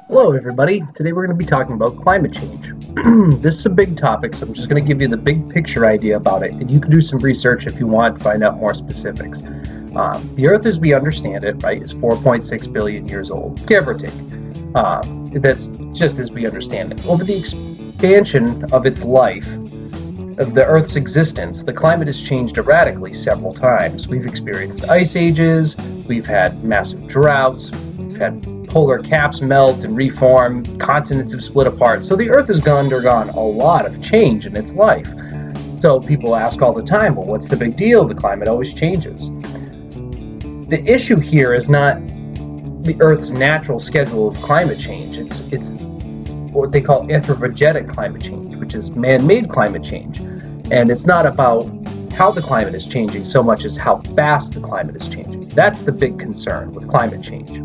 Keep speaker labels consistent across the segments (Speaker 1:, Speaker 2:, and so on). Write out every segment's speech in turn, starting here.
Speaker 1: Hello everybody, today we're going to be talking about climate change. This is a big topic, so I'm just going to give you the big picture idea about it, and you can do some research if you want to find out more specifics. The Earth as we understand it, right, is 4.6 billion years old, give or take. That's just as we understand it. Over the expansion of its life, of the Earth's existence, the climate has changed erratically several times. We've experienced ice ages, we've had massive droughts, we've had polar caps melt and reform, continents have split apart, so the Earth has undergone a lot of change in its life. So people ask all the time, well, what's the big deal? The climate always changes. The issue here is not the Earth's natural schedule of climate change. It's what they call anthropogenic climate change, which is man-made climate change. And it's not about how the climate is changing so much as how fast the climate is changing. That's the big concern with climate change.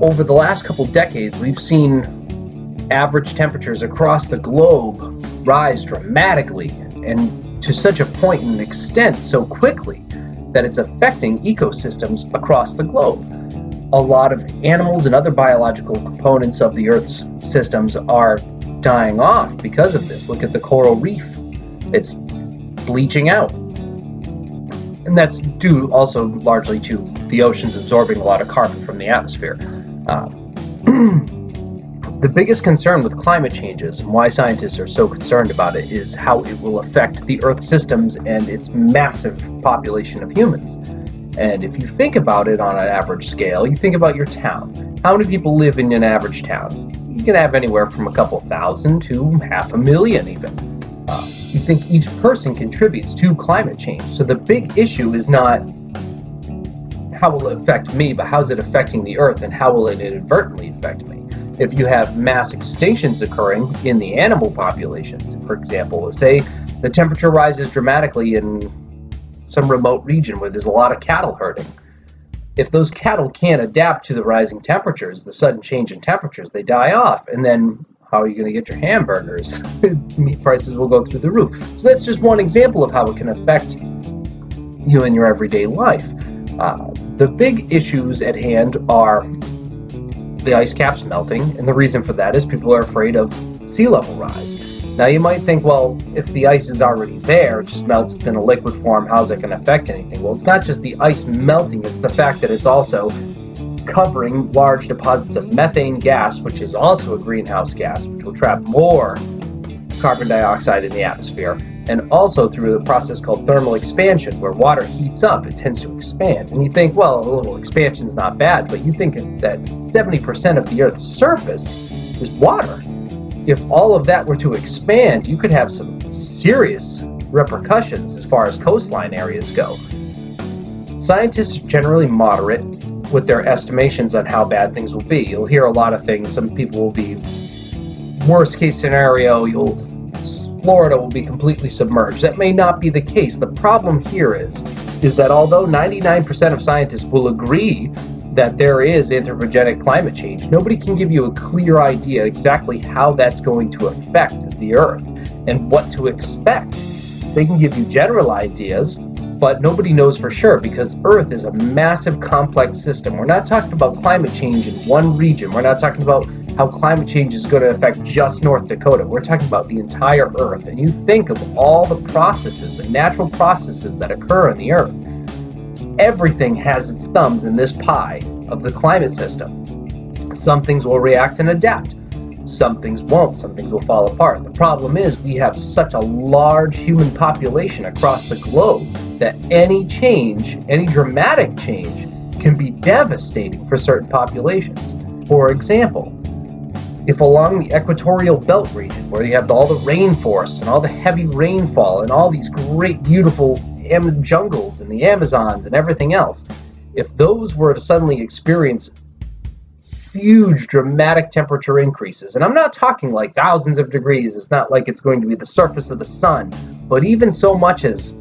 Speaker 1: Over the last couple decades, we've seen average temperatures across the globe rise dramatically and to such a point and extent so quickly that it's affecting ecosystems across the globe. A lot of animals and other biological components of the Earth's systems are dying off because of this. Look at the coral reef. It's bleaching out. And that's due also largely to the oceans absorbing a lot of carbon from the atmosphere. The biggest concern with climate changes and why scientists are so concerned about it is how it will affect the Earth systems and its massive population of humans. And if you think about it on an average scale, you think about your town. How many people live in an average town? You can have anywhere from a couple thousand to 500,000 even. You think each person contributes to climate change. So the big issue is not how will it affect me, but how's it affecting the Earth and how will it inadvertently affect me? If you have mass extinctions occurring in the animal populations, for example, say the temperature rises dramatically in some remote region where there's a lot of cattle herding. If those cattle can't adapt to the rising temperatures, the sudden change in temperatures, they die off. And then how are you going to get your hamburgers? Meat prices will go through the roof. So that's just one example of how it can affect you in your everyday life. The big issues at hand are the ice caps melting, and the reason for that is people are afraid of sea level rise. Now you might think, well, if the ice is already there, it just melts, it's in a liquid form, how's it going to affect anything? Well, it's not just the ice melting, it's the fact that it's also covering large deposits of methane gas, which is also a greenhouse gas, which will trap more carbon dioxide in the atmosphere. And also through a process called thermal expansion, where water heats up, it tends to expand. And you think, well, a little expansion is not bad, but you think that 70% of the Earth's surface is water. If all of that were to expand, you could have some serious repercussions as far as coastline areas go. Scientists are generally moderate with their estimations on how bad things will be. You'll hear a lot of things. Some people will be worst case scenario, Florida will be completely submerged. That may not be the case. The problem here is that although 99% of scientists will agree that there is anthropogenic climate change, nobody can give you a clear idea exactly how that's going to affect the Earth and what to expect. They can give you general ideas, but nobody knows for sure because Earth is a massive complex system. We're not talking about climate change in one region. We're not talking about how climate change is going to affect just North Dakota. We're talking about the entire Earth. And you think of all the processes, the natural processes that occur in the Earth. Everything has its thumbs in this pie of the climate system. Some things will react and adapt. Some things won't. Some things will fall apart. The problem is we have such a large human population across the globe that any change, any dramatic change, can be devastating for certain populations. For example, if along the equatorial belt region, where you have all the rainforests and all the heavy rainfall and all these great, beautiful jungles and the Amazons and everything else, if those were to suddenly experience huge, dramatic temperature increases, and I'm not talking like thousands of degrees, it's not like it's going to be the surface of the sun, but even so much as,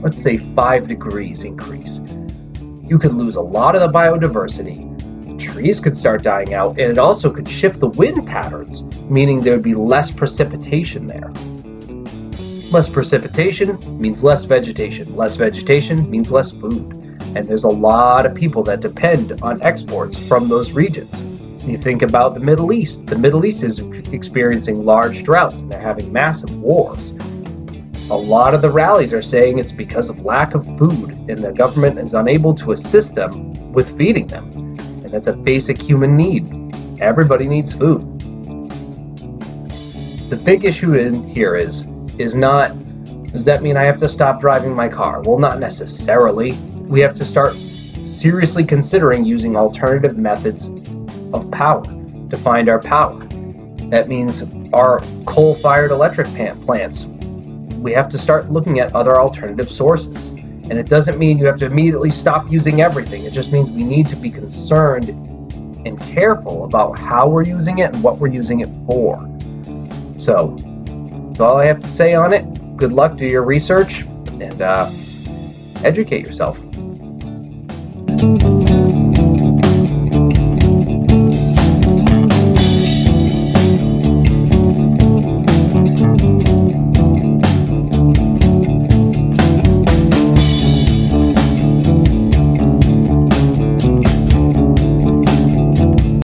Speaker 1: let's say, 5 degrees increase, you could lose a lot of the biodiversity. Trees could start dying out, and it also could shift the wind patterns, meaning there would be less precipitation there. Less precipitation means less vegetation. Less vegetation means less food. And there's a lot of people that depend on exports from those regions. You think about the Middle East. The Middle East is experiencing large droughts and they're having massive wars. A lot of the rallies are saying it's because of lack of food and the government is unable to assist them with feeding them. And that's a basic human need. Everybody needs food. The big issue in here is not, does that mean I have to stop driving my car? Well, not necessarily. We have to start seriously considering using alternative methods of power to find our power. That means our coal-fired electric plants. We have to start looking at other alternative sources. And it doesn't mean you have to immediately stop using everything. It just means we need to be concerned and careful about how we're using it and what we're using it for. So, that's all I have to say on it. Good luck, do your research, and educate yourself.